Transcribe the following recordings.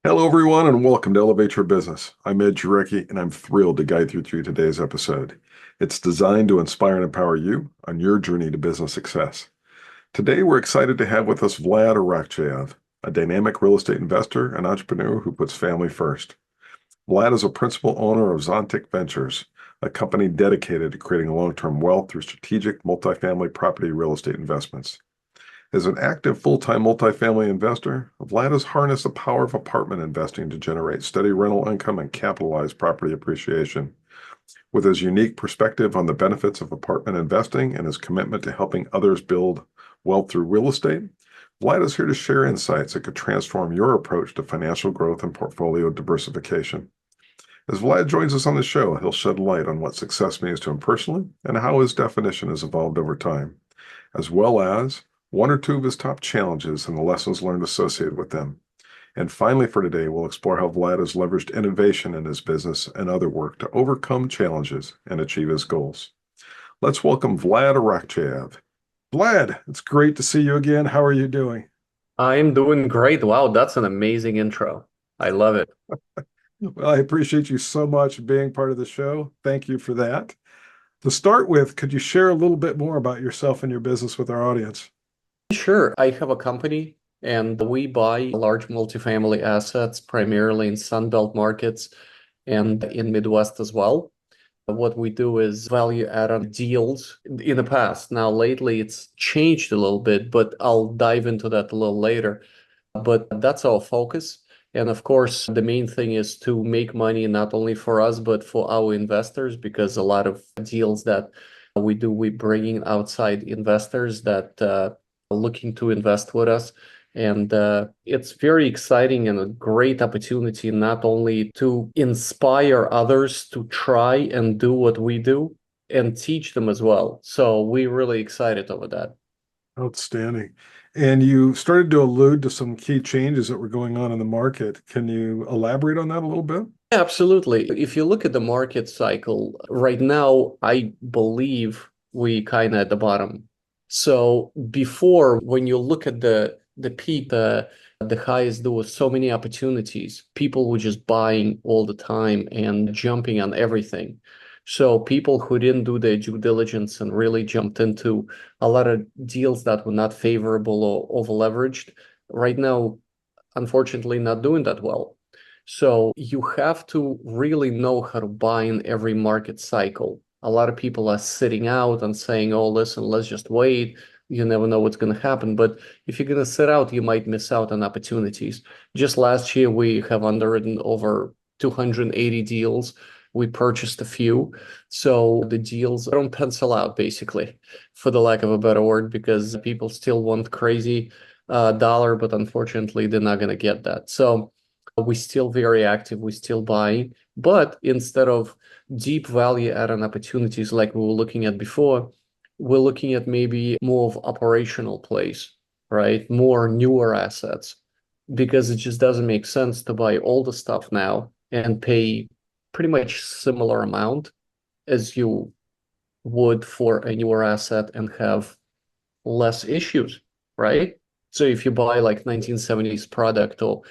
Hello, everyone, and welcome to Elevate Your Business. I'm Ed Jurecki, and I'm thrilled to guide you through today's episode. It's designed to inspire and empower you on your journey to business success. Today, we're excited to have with us Vlad Arakcheyev, a dynamic real estate investor and entrepreneur who puts family first. Vlad is a principal owner of Zontik Ventures, a company dedicated to creating long-term wealth through strategic multifamily property real estate investments. As an active full-time multifamily investor, Vlad has harnessed the power of apartment investing to generate steady rental income and capitalize property appreciation. With his unique perspective on the benefits of apartment investing and his commitment to helping others build wealth through real estate, Vlad is here to share insights that could transform your approach to financial growth and portfolio diversification. As Vlad joins us on the show, he'll shed light on what success means to him personally and how his definition has evolved over time, as well as one or two of his top challenges and the lessons learned associated with them. And finally, for today, we'll explore how Vlad has leveraged innovation in his business and other work to overcome challenges and achieve his goals. Let's welcome Vlad Arakcheyev. Vlad, it's great to see you again. How are you doing? I'm doing great. Wow, that's an amazing intro. I love it. Well, I appreciate you so much being part of the show. Thank you for that. To start with, could you share a little bit more about yourself and your business with our audience? Sure, I have a company and we buy large multifamily assets primarily in Sunbelt markets and in Midwest as well. What we do is value add on deals in the past. Now, lately it's changed a little bit, but I'll dive into that a little later. But that's our focus. And of course, the main thing is to make money not only for us, but for our investors, because a lot of deals that we do, we bring in outside investors that are looking to invest with us. And it's very exciting and a great opportunity not only to inspire others to try and do what we do and teach them as well. So we're really excited over that. Outstanding. And you started to allude to some key changes that were going on in the market. Can you elaborate on that a little bit? Absolutely. If you look at the market cycle right now, I believe we kind of at the bottom. So before, when you look at the peak, the highest, there was so many opportunities. People were just buying all the time and jumping on everything. So people who didn't do their due diligence and really jumped into a lot of deals that were not favorable or over leveraged, right now, unfortunately, not doing that well. So you have to really know how to buy in every market cycle. A lot of people are sitting out and saying, oh, listen, let's just wait. You never know what's going to happen. But if you're going to sit out, you might miss out on opportunities. Just last year, we have underwritten over 280 deals. We purchased a few. So the deals don't pencil out, basically, for the lack of a better word, because people still want crazy dollar, but unfortunately, they're not going to get that. So we're still very active, we're still buying, but instead of deep value add-on opportunities like we were looking at before, we're looking at maybe more of operational plays, right? More newer assets, because it just doesn't make sense to buy all the stuff now and pay pretty much similar amount as you would for a newer asset and have less issues, right? So if you buy like 1970s product or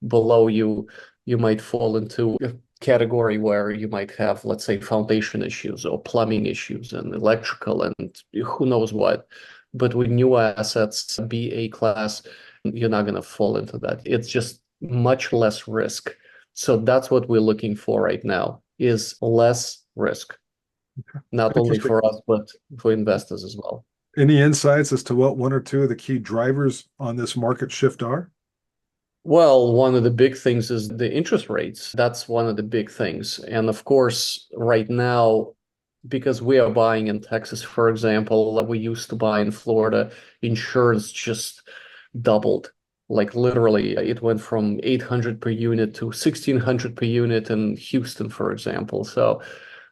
below, you might fall into a category where you might have, let's say, foundation issues or plumbing issues and electrical and who knows what. But with new assets, BA class, you're not going to fall into that. It's just much less risk. So that's what we're looking for right now is less risk, not only Interesting. for us, but for investors as well. Any insights as to what one or two of the key drivers on this market shift are? Well, one of the big things is the interest rates. That's one of the big things. And of course, right now, because we are buying in Texas, for example, we used to buy in Florida, insurance just doubled. Like literally, it went from 800 per unit to 1600 per unit in Houston, for example. So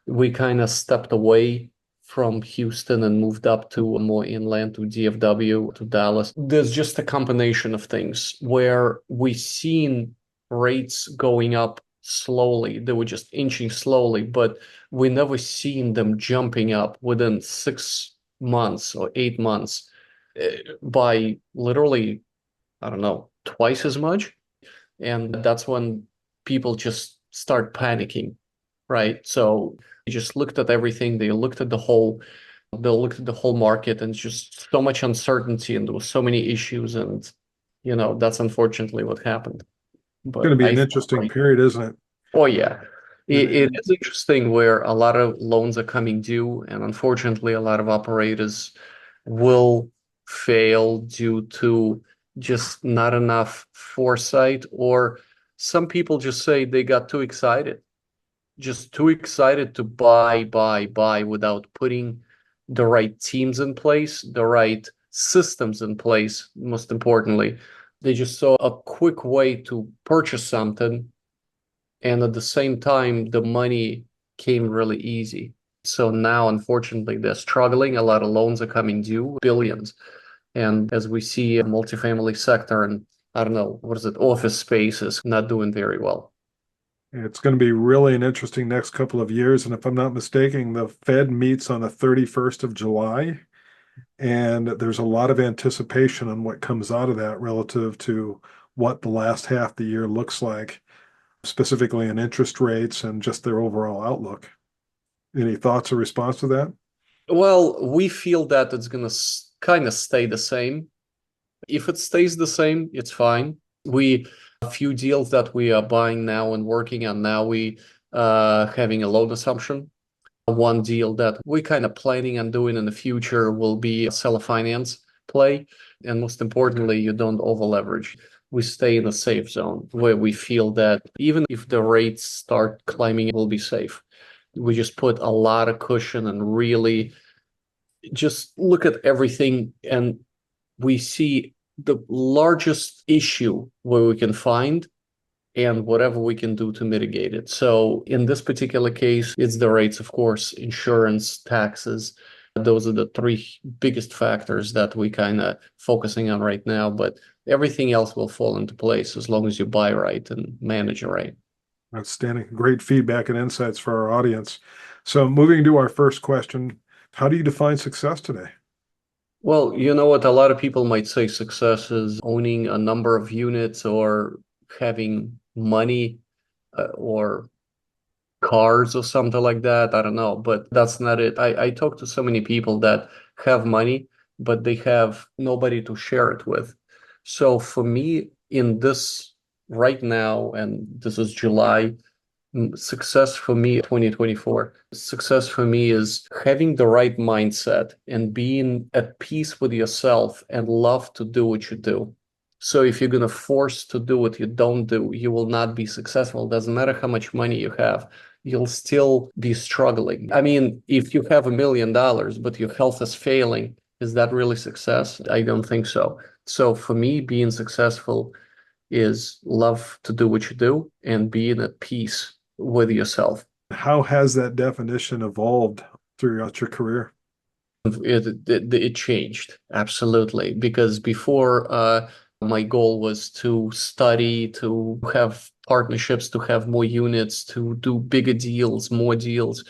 we kind of stepped away from Houston and moved up to more inland to DFW, to Dallas. There's just a combination of things where we've seen rates going up slowly. They were just inching slowly, but we never seen them jumping up within 6 months or 8 months by literally, I don't know, twice as much. And that's when people just start panicking, right? So they just looked at everything. They looked at the whole market and just so much uncertainty and there was so many issues. And, that's unfortunately what happened. Going But to be I an think, interesting right. period, isn't it? Oh, yeah. It And is interesting where a lot of loans are coming due, and unfortunately, a lot of operators will fail due to just not enough foresight, or some people just say they got too excited, just too excited to buy without putting the right teams in place, the right systems in place, most importantly. They just saw a quick way to purchase something, and at the same time the money came really easy. So now unfortunately they're struggling. A lot of loans are coming due, billions. And as we see a multifamily sector and I don't know, what is it, office spaces not doing very well. it's going to be really an interesting next couple of years. And if I'm not mistaken, the Fed meets on the 31st of July. And there's a lot of anticipation on what comes out of that relative to what the last half of the year looks like, specifically in interest rates and just their overall outlook. Any thoughts or response to that? Well, we feel that it's going to kind of stay the same. If it stays the same, it's fine. We a few deals that we are buying now and working on now, we having a loan assumption. One deal that we kind of planning on doing in the future will be a seller finance play. And most importantly, you don't over leverage. We stay in a safe zone where we feel that even if the rates start climbing, it will be safe. We just put a lot of cushion and really just look at everything, and we see the largest issue where we can find and whatever we can do to mitigate it. So in this particular case, it's the rates, of course, insurance, taxes. Those are the three biggest factors that we kind of focusing on right now, but everything else will fall into place as long as you buy right and manage it right. Outstanding. Great feedback and insights for our audience. So, moving to our first question, how do you define success today? Well, you know what? A lot of people might say success is owning a number of units or having money or cars or something like that. I don't know, but that's not it. I talk to so many people that have money, but they have nobody to share it with. So for me, in this right now, and this is July, success for me, 2024, success for me is having the right mindset and being at peace with yourself and love to do what you do. So if you're going to force to do what you don't do, you will not be successful. Doesn't matter how much money you have, you'll still be struggling. I mean, if you have $1 million, but your health is failing, is that really success? I don't think so. So for me, being successful is love to do what you do and being at peace with yourself. How has that definition evolved throughout your career? It changed absolutely because before my goal was to study, to have partnerships, to have more units, to do bigger deals, more deals.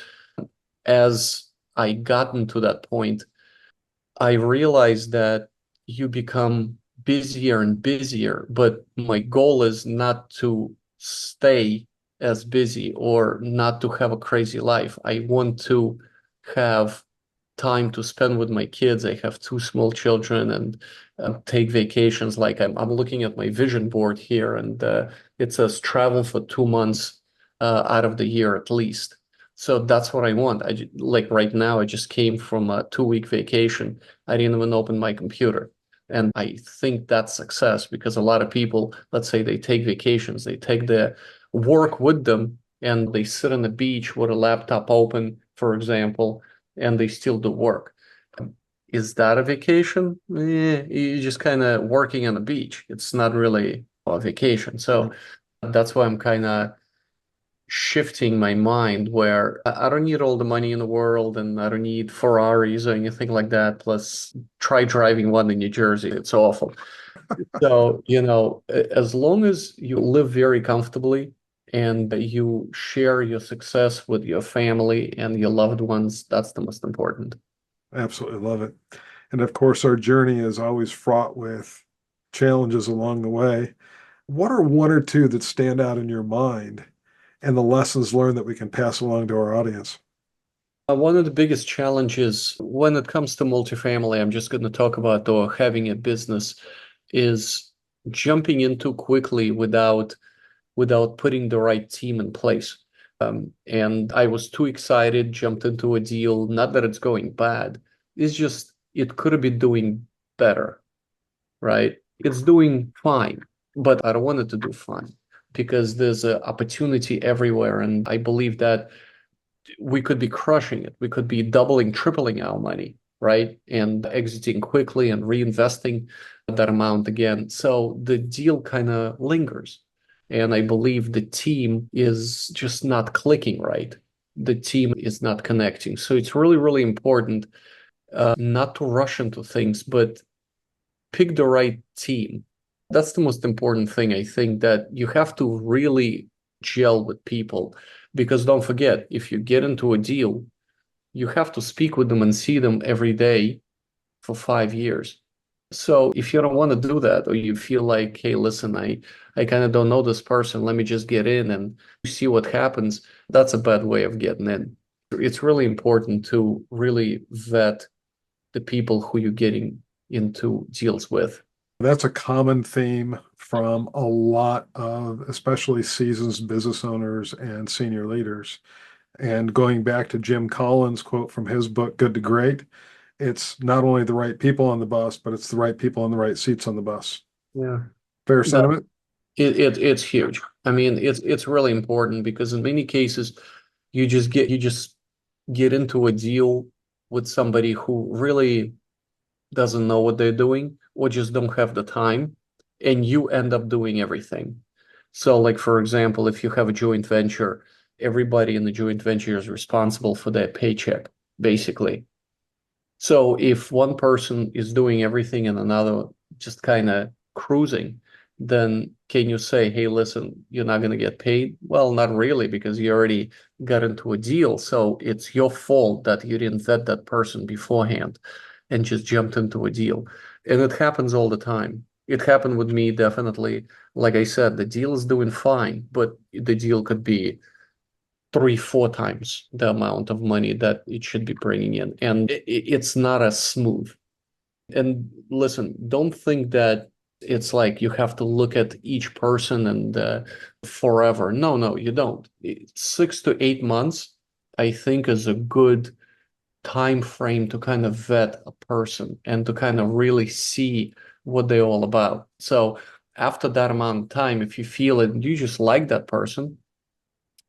As I got into that point, I realized that you become busier and busier, but my goal is not to stay as busy or not to have a crazy life. I want to have time to spend with my kids. I have two small children and take vacations. Like I'm looking at my vision board here, and it says travel for 2 months out of the year at least. So that's what I want. Like right now, I just came from a 2 week vacation. I didn't even open my computer. And I think that's success because a lot of people, let's say they take vacations, they take their work with them and they sit on the beach with a laptop open, for example, and they still do work. Is that a vacation? You're just kind of working on the beach. It's not really a vacation. So that's why I'm kind of shifting my mind where I don't need all the money in the world and I don't need Ferraris or anything like that. Plus, try driving one in New Jersey. It's awful. So, as long as you live very comfortably and you share your success with your family and your loved ones, that's the most important. Absolutely love it. And of course, our journey is always fraught with challenges along the way. What are one or two that stand out in your mind and the lessons learned that we can pass along to our audience? One of the biggest challenges when it comes to multifamily, I'm just going to talk about or having a business, is jumping in too quickly without putting the right team in place. And I was too excited, jumped into a deal. Not that it's going bad. It's just it could have been doing better, right? It's doing fine, but I don't want it to do fine because there's an opportunity everywhere. And I believe that we could be crushing it. We could be doubling, tripling our money, right? And exiting quickly and reinvesting that amount again. So the deal kind of lingers. And I believe the team is just not clicking right. The team is not connecting. So it's really, really important not to rush into things, but pick the right team. That's the most important thing. I think that you have to really gel with people because don't forget, if you get into a deal, you have to speak with them and see them every day for 5 years. So if you don't want to do that, or you feel like, hey, listen, I kind of don't know this person, let me just get in and see what happens, that's a bad way of getting in. It's really important to really vet the people who you're getting into deals with. That's a common theme from a lot of, especially seasoned business owners and senior leaders. And going back to Jim Collins' quote from his book, Good to Great, it's not only the right people on the bus, but it's the right people in the right seats on the bus. Yeah. Fair That sentiment? it's huge. I mean, it's really important because in many cases you just get into a deal with somebody who really doesn't know what they're doing or just don't have the time, and you end up doing everything. So, like for example, if you have a joint venture, everybody in the joint venture is responsible for their paycheck, basically. So if one person is doing everything and another just kind of cruising, then can you say, hey, listen, you're not going to get paid? Well, not really, because you already got into a deal. So it's your fault that you didn't vet that person beforehand and just jumped into a deal. And it happens all the time. It happened with me, definitely. Like I said, the deal is doing fine, but the deal could be three, four times the amount of money that it should be bringing in. And it's not as smooth. And listen, don't think that it's like you have to look at each person and forever. No, no, you don't. 6 to 8 months, I think, is a good time frame to kind of vet a person and to kind of really see what they're all about. So after that amount of time, if you feel it, you just like that person,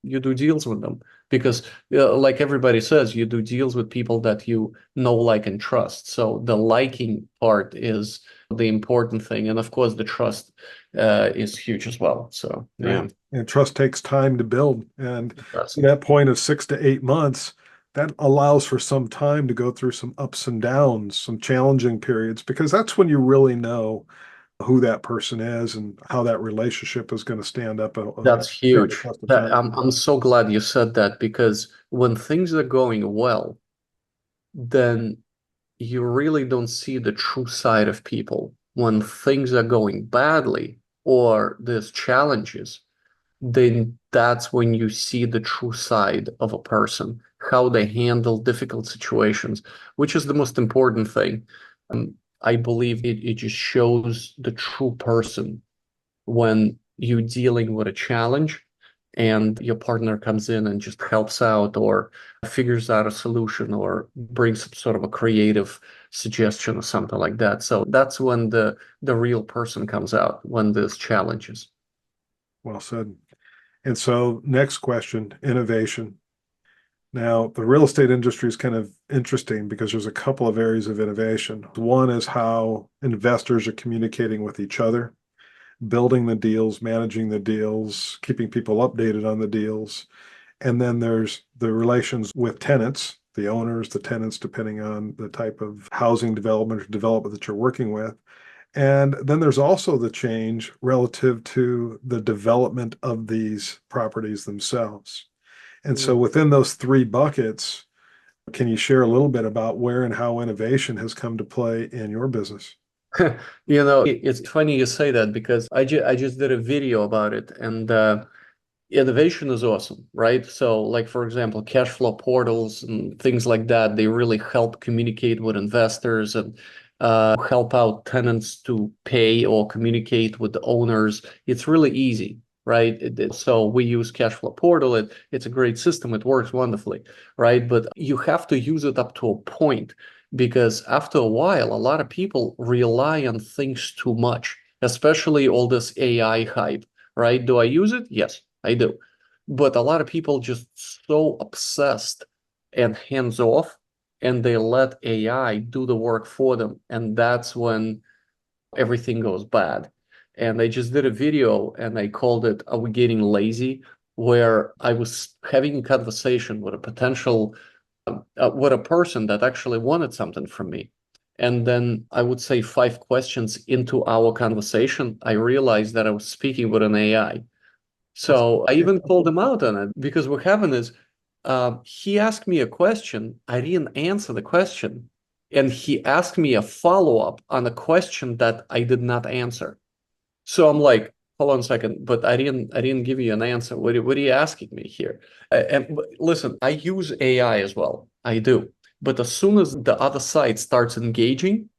you do deals with them because like everybody says, you do deals with people that you know, like, and trust. So the liking part is the important thing, and of course the trust is huge as well. So Right. yeah, And trust takes time to build. And that's to that point of 6 to 8 months, that allows for some time to go through some ups and downs, some challenging periods, because that's when you really know who that person is and how that relationship is going to that's stand the huge. test of That, time. I'm so glad you said that because when things are going well, then you really don't see the true side of people. When things are going badly or there's challenges, then that's when you see the true side of a person, how they handle difficult situations, which is the most important thing. I believe it just shows the true person when you're dealing with a challenge and your partner comes in and just helps out or figures out a solution or brings some sort of a creative suggestion or something like that. So that's when the real person comes out, when there's challenges. Well said. And so, next question, innovation. Now, the real estate industry is kind of interesting because there's a couple of areas of innovation. One is how investors are communicating with each other, building the deals, managing the deals, keeping people updated on the deals. And then there's the relations with tenants, the owners, the tenants, depending on the type of housing development or development that you're working with. And then there's also the change relative to the development of these properties themselves. And so within those three buckets, can you share a little bit about where and how innovation has come to play in your business? It's funny you say that because I just did a video about it, and innovation is awesome, right? So, like for example, cash flow portals and things like that, they really help communicate with investors and help out tenants to pay or communicate with the owners. It's really easy, right? So we use cash flow portal. It's a great system. It works wonderfully, right? But you have to use it up to a point because after a while, a lot of people rely on things too much, especially all this AI hype, right? Do I use it? Yes, I do. But a lot of people just so obsessed and hands off, and they let AI do the work for them. And that's when everything goes bad. And I just did a video and I called it Are We Getting Lazy? Where I was having a conversation with a potential with a person that actually wanted something from me. And then I would say 5 questions into our conversation, I realized that I was speaking with an AI. So I even called him out on it because what happened is he asked me a question. I didn't answer the question. And he asked me a follow-up on a question that I did not answer. So I'm like, hold on a second, but I didn't give you an answer. What are you asking me here? Listen, I use AI as well. I do. But as soon as the other side starts engaging,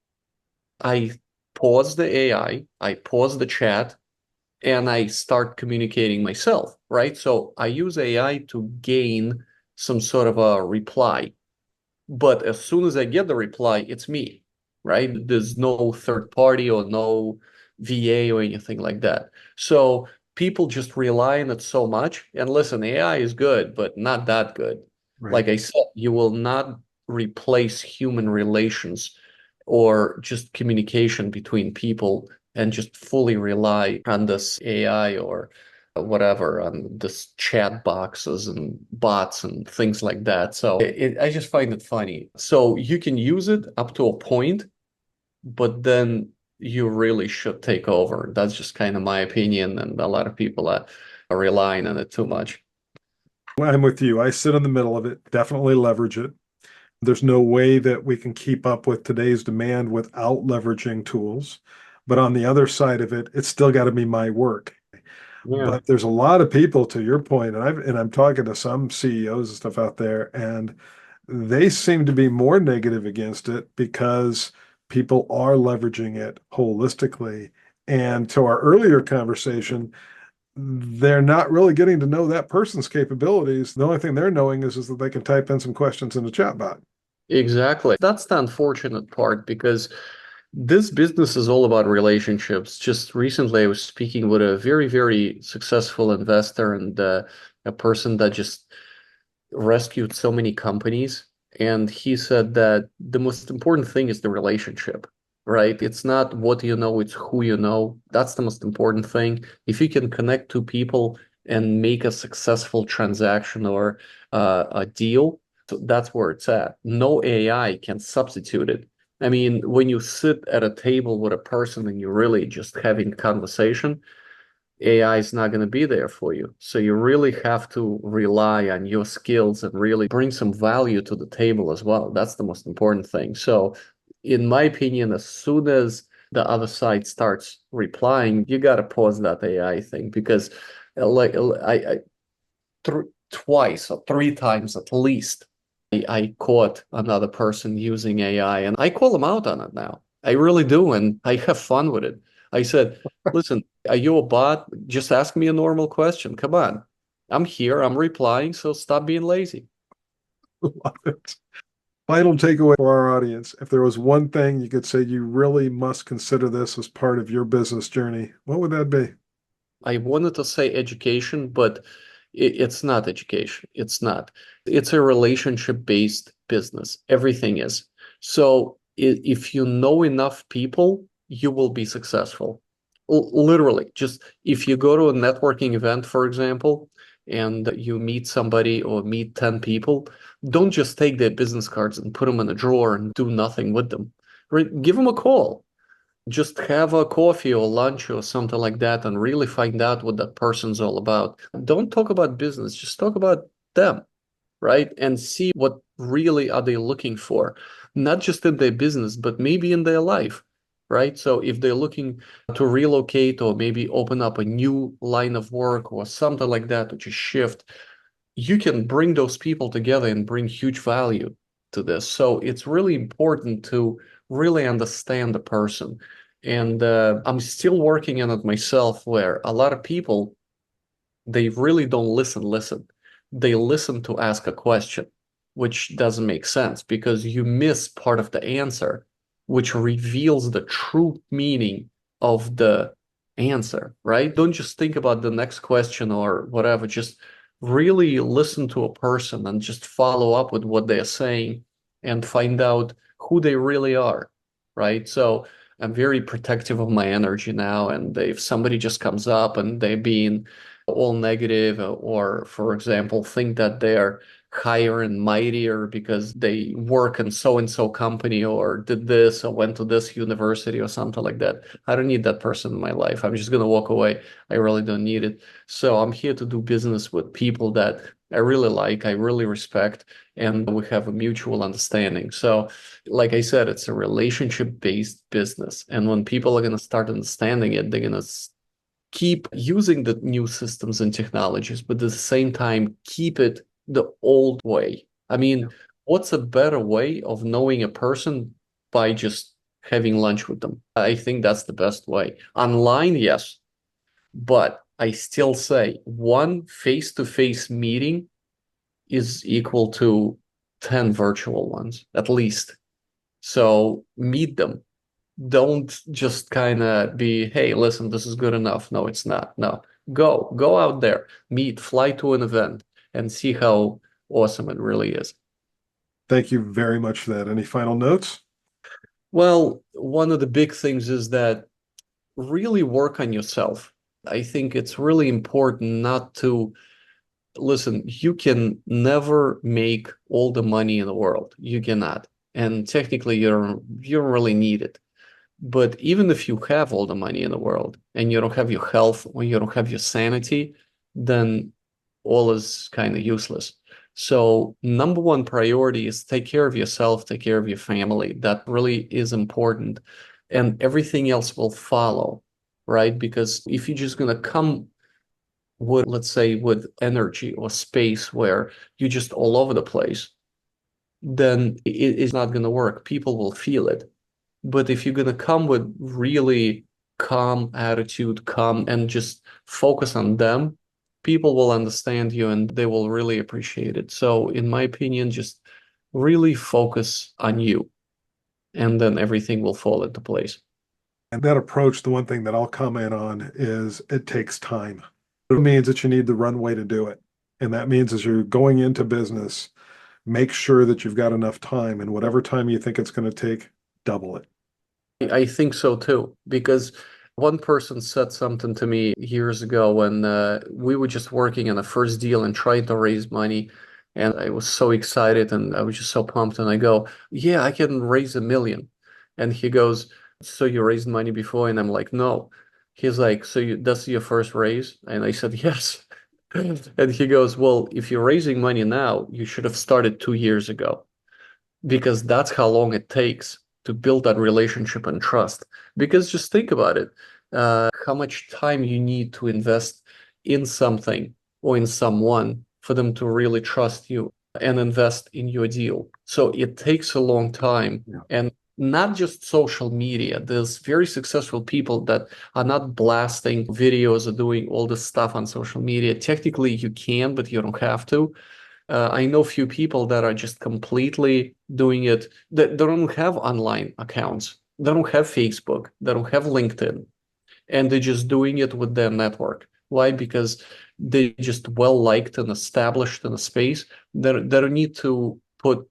I pause the AI, I pause the chat, and I start communicating myself, right? So I use AI to gain some sort of a reply. But as soon as I get the reply, it's me, right? There's no third party or no VA or anything like that. So people just rely on it so much. And listen, AI is good, but not that good. Right. Like I said, you will not replace human relations or just communication between people and just fully rely on this AI or whatever, on this chat boxes and bots and things like that. So I just find it funny. So you can use it up to a point, but then you really should take over. That's just kind of my opinion, and a lot of people are relying on it too much. I'm with you. I sit in the middle of it, definitely leverage it. There's no way that we can keep up with today's demand without leveraging tools. But on the other side of it, it's still got to be my work. Yeah. But there's a lot of people, to your point, and I'm talking to some CEOs and stuff out there, and they seem to be more negative against it because people are leveraging it holistically. And to our earlier conversation, they're not really getting to know that person's capabilities. The only thing they're knowing is that they can type in some questions in the chat bot. Exactly. That's the unfortunate part because this business is all about relationships. Just recently, I was speaking with a very, very successful investor and a person that just rescued so many companies. And he said that the most important thing is the relationship, right? It's not what you know, it's who you know. That's the most important thing. If you can connect two people and make a successful transaction or a deal, so that's where it's at. No AI can substitute it. I mean, when you sit at a table with a person and you're really just having conversation, AI is not going to be there for you. So you really have to rely on your skills and really bring some value to the table as well. That's the most important thing. So, in my opinion, as soon as the other side starts replying, you got to pause that AI thing because, like, I twice or 3 times at least, I caught another person using AI, and I call them out on it now. I really do, and I have fun with it. I said, listen, are you a bot? Just ask me a normal question. Come on. I'm here, I'm replying, so stop being lazy. Love it. Final takeaway for our audience. If there was one thing you could say you really must consider this as part of your business journey, what would that be? I wanted to say education, but it's not education. It's not. It's a relationship-based business. Everything is. So if you know enough people, you will be successful. Literally, just if you go to a networking event, for example, and you meet somebody or meet 10 people, don't just take their business cards and put them in a drawer and do nothing with them. Right? Give them a call, just have a coffee or lunch or something like that and really find out what that person's all about. Don't talk about business, just talk about them, right? And see what really are they looking for, not just in their business, but maybe in their life, right? So if they're looking to relocate or maybe open up a new line of work or something like that, to just shift, you can bring those people together and bring huge value to this. So it's really important to really understand the person. And I'm still working on it myself, where a lot of people, they really don't listen. They listen to ask a question, which doesn't make sense because you miss part of the answer, which reveals the true meaning of the answer, right? Don't just think about the next question or whatever. Just really listen to a person and just follow up with what they're saying and find out who they really are, right? So I'm very protective of my energy now. And if somebody just comes up and they're being all negative, or for example think that they're higher and mightier because they work in so and so company or did this or went to this university or something like that, I don't need that person in my life. I'm just going to walk away. I really don't need it. So I'm here to do business with people that I really like, I really respect, and we have a mutual understanding. So like I said, it's a relationship based business, and when people are going to start understanding it, they're going to keep using the new systems and technologies, but at the same time, keep it the old way. I mean, what's a better way of knowing a person by just having lunch with them? I think that's the best way. Online, yes, but I still say one face-to-face meeting is equal to 10 virtual ones, at least. So meet them. Don't just kind of be, hey, listen, this is good enough. No, it's not. No, go out there, meet, fly to an event, and see how awesome it really is. Thank you very much for that. Any final notes? Well, one of the big things is that really work on yourself. I think it's really important not to listen. You can never make all the money in the world. You cannot. And technically, you don't really need it. But even if you have all the money in the world and you don't have your health or you don't have your sanity, then all is kind of useless. So number one priority is take care of yourself, take care of your family. That really is important. And everything else will follow, right? Because if you're just going to come with, let's say, with energy or space where you're just all over the place, then it is not going to work. People will feel it. But if you're gonna come with really calm attitude, calm, and just focus on them, people will understand you and they will really appreciate it. So in my opinion, just really focus on you, and then everything will fall into place. And that approach, the one thing that I'll comment on is it takes time. It means that you need the runway to do it. And that means as you're going into business, make sure that you've got enough time, and whatever time you think it's going to take, double it. I think so too, because one person said something to me years ago when we were just working on a first deal and trying to raise money. And I was so excited and I was just so pumped. And I go, yeah, I can raise 1 million. And he goes, so you raised money before? And I'm like, no. He's like, so that's your first raise? And I said, yes. And he goes, well, if you're raising money now, you should have started 2 years ago, because that's how long it takes to build that relationship and trust. Because just think about it, how much time you need to invest in something or in someone for them to really trust you and invest in your deal. So it takes a long time. Yeah. And not just social media. There's very successful people that are not blasting videos or doing all this stuff on social media. Technically, you can, but you don't have to. I know few people that are just completely doing it, that they don't have online accounts. They don't have Facebook. They don't have LinkedIn. And they're just doing it with their network. Why? Because they just well liked and established in a space. They don't need to put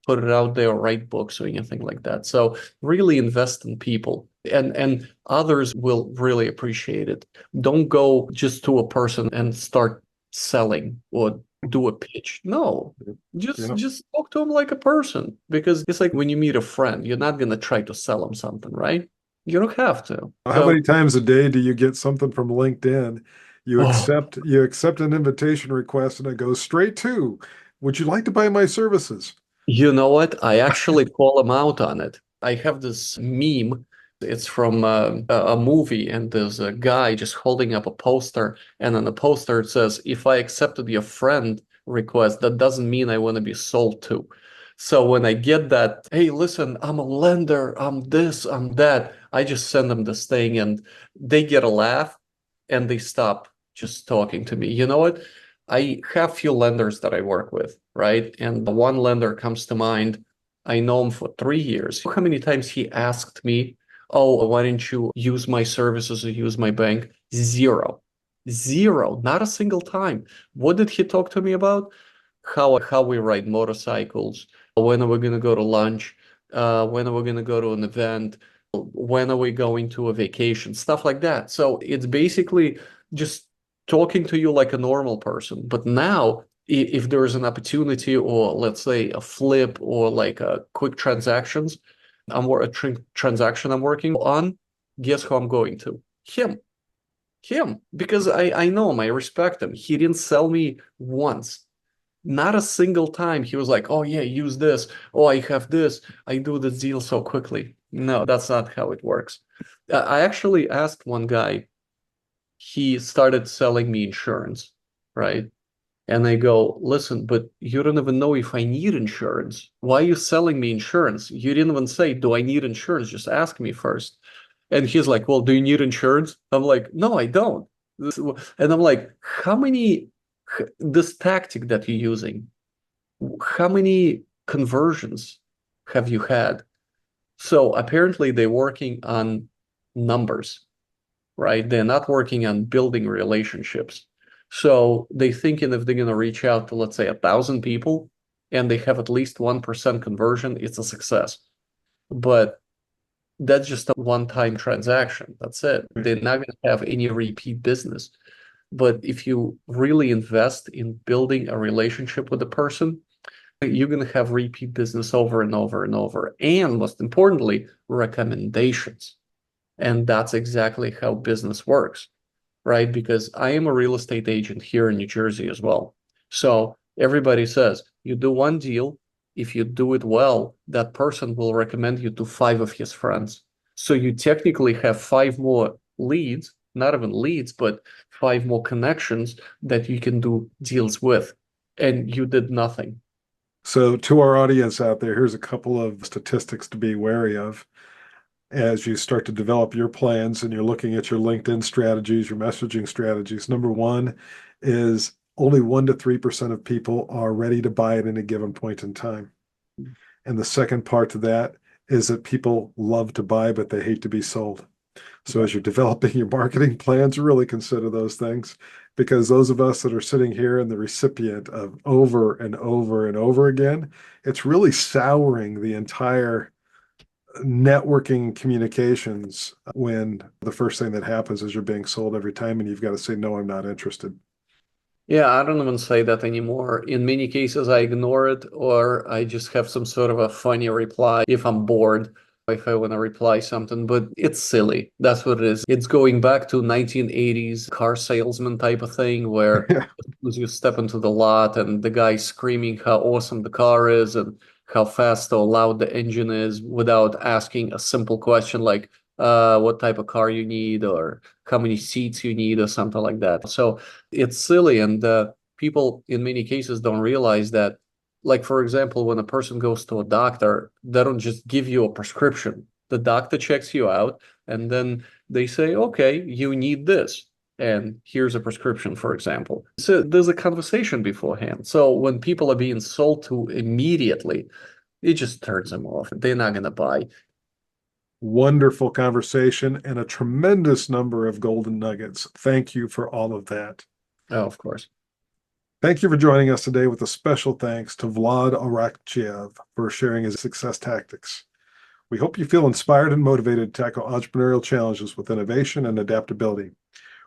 it out there or write books or anything like that. So really invest in people, and others will really appreciate it. Don't go just to a person and start selling or do a pitch. No, You just know, just talk to them like a person, because it's like when you meet a friend, you're not going to try to sell them something, right? You don't have to. how So, many times a day do you get something from LinkedIn? oh, You accept an invitation request and it goes straight to, would you like to buy my services? you know what? I actually call them out on it. I have this meme It's from a movie, and there's a guy just holding up a poster, and on the poster it says, "If I accepted your friend request, that doesn't mean I want to be sold to." So when I get that, hey, listen, I'm a lender, I'm this, I'm that, I just send them this thing, and they get a laugh, and they stop just talking to me. You know what? I have few lenders that I work with, right? And one lender comes to mind. I know him for 3 years. How many times he asked me, oh, why didn't you use my services or use my bank? Zero. Zero. Not a single time. What did he talk to me about? How we ride motorcycles, when are we going to go to lunch, when are we going to go to an event, when are we going to a vacation, stuff like that. So it's basically just talking to you like a normal person. But now, if there is an opportunity, or let's say a flip, or like a quick transactions, transaction I'm working on, guess who I'm going to? Him, because I know him, I respect him. He didn't sell me once. Not a single time he was like, oh yeah, use this. Oh, I have this. I do the deal so quickly. No, that's not how it works. I actually asked one guy, he started selling me insurance, right? And I go, listen, but you don't even know if I need insurance. Why are you selling me insurance? You didn't even say, do I need insurance? Just ask me first. And he's like, well, do you need insurance? I'm like, no, I don't. And I'm like, this tactic that you're using, how many conversions have you had? So apparently they're working on numbers, right? They're not working on building relationships. So they thinking if they're going to reach out to, let's say, 1,000 people, and they have at least 1% conversion, it's a success. But that's just a one-time transaction. That's it. They're not going to have any repeat business. But if you really invest in building a relationship with a person, you're going to have repeat business over and over and over. And most importantly, recommendations. And that's exactly how business works, right? Because I am a real estate agent here in New Jersey as well. So everybody says you do one deal. If you do it well, that person will recommend you to 5 of his friends. So you technically have 5 more leads, not even leads, but 5 more connections that you can do deals with. And you did nothing. So, to our audience out there, here's a couple of statistics to be wary of as you start to develop your plans and you're looking at your LinkedIn strategies, your messaging strategies. Number one is only 1 to 3% of people are ready to buy at any given point in time. And the second part to that is that people love to buy, but they hate to be sold. So as you're developing your marketing plans, really consider those things, because those of us that are sitting here and the recipient of over and over and over again, it's really souring the entire networking communications when the first thing that happens is you're being sold every time and you've got to say, no, I'm not interested. Yeah, I don't even say that anymore. In many cases, I ignore it, or I just have some sort of a funny reply if I'm bored, if I want to reply something, but it's silly. That's what it is. It's going back to 1980s car salesman type of thing, where Yeah. as soon as you step into the lot and the guy screaming how awesome the car is and how fast or loud the engine is, without asking a simple question like, what type of car you need, or how many seats you need, or something like that. So it's silly, and people in many cases don't realize that. Like, for example, when a person goes to a doctor, they don't just give you a prescription. The doctor checks you out, and then they say, okay, you need this, and here's a prescription, for example. So there's a conversation beforehand. So when people are being sold to immediately, it just turns them off. They're not going to buy. Wonderful conversation and a tremendous number of golden nuggets. Thank you for all of that. Oh, of course. Thank you for joining us today, with a special thanks to Vlad Arakcheyev for sharing his success tactics. We hope you feel inspired and motivated to tackle entrepreneurial challenges with innovation and adaptability.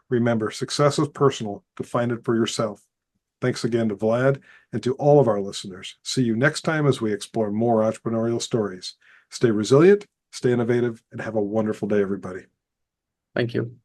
Remember, success is personal. Define it for yourself. Thanks again to Vlad and to all of our listeners. See you next time as we explore more entrepreneurial stories. Stay resilient, stay innovative, and have a wonderful day, everybody. Thank you.